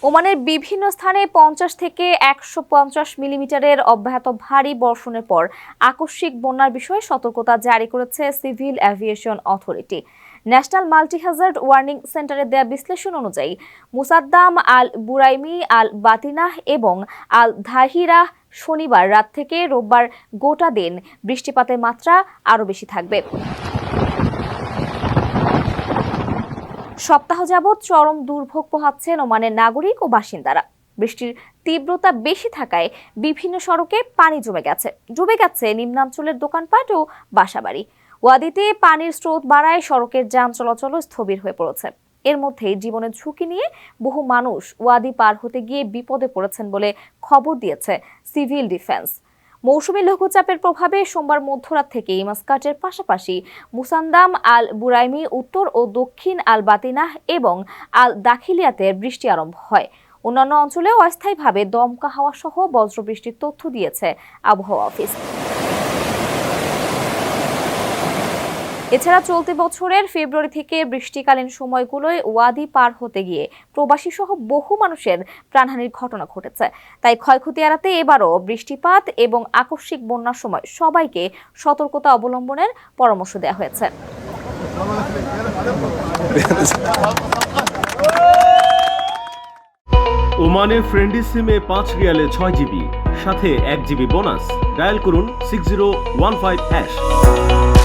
ওমানের বিভিন্ন স্থানে 50 থেকে 150 মিলিমিটারের অব্যাহত ভারী বর্ষণের পর আকস্মিক বন্যার বিষয়ে সতর্কতা জারি করেছে civil aviation authority. National multi Hazard warning সেন্টারের দেয়া বিশ্লেষণ অনুযায়ী মুসাদ্দাম, আল বুরাইমি, আল বাতিনাহ এবং আল ধাহিরাহ শনিবার রাত থেকে রোববার গোটা দিন বৃষ্টিপাতের মাত্রা আরও বেশি থাকবে। সপ্তাহ যাবৎ চরম দুর্ভোগ পোহাচ্ছেন ওমানের নাগরিক ও বাসিন্দারা। বৃষ্টির তীব্রতা বেশি থাকায় বিভিন্ন সড়কে পানি জমে গেছে নিম্নাঞ্চলের দোকানপাট ও বাসাবাড়ি। ওয়াদিতে পানির স্রোত বাড়ায় সড়কের যান চলাচল স্থবির হয়ে পড়েছে। এর মধ্যে জীবনের ঝুঁকি নিয়ে বহু মানুষ ওয়াদি পার হতে গিয়ে বিপদে পড়েছেন বলে খবর দিয়েছে সিভিল ডিফেন্স। মৌসুমী লঘুচাপের প্রভাবে সোমবার মধ্যরাত থেকেই মাস্কাটের পাশাপাশি মুসান্দাম, আল বুরাইমি, উত্তর ও দক্ষিণ আল বাতিনাহ এবং আল দাখিলিয়াতে বৃষ্টি আরম্ভ হয়। অন্যান্য অঞ্চলেও অস্থায়ীভাবে দমকা হাওয়া সহ বজ্রবৃষ্টির তথ্য দিয়েছে আবহাওয়া অফিস। এছাড়া চলতি বছরের ফেব্রুয়ারি থেকে বৃষ্টিকালীন সময়গুলোয় ওয়াদি পার হতে গিয়ে প্রবাসী সহ বহু মানুষের প্রাণহানির ঘটনা ঘটেছে। তাই ক্ষয়ক্ষতি এড়াতে এবারও বৃষ্টিপাত এবং আকস্মিক বন্যার সময় সবাইকে সতর্কতা অবলম্বনের পরামর্শ দেওয়া হয়েছে। ওমানের ফ্রেন্ডলি সিমে 5 রিয়ালে 6 জিবি সাথে 1 জিবি বোনাস। ডায়াল করুন 6015#।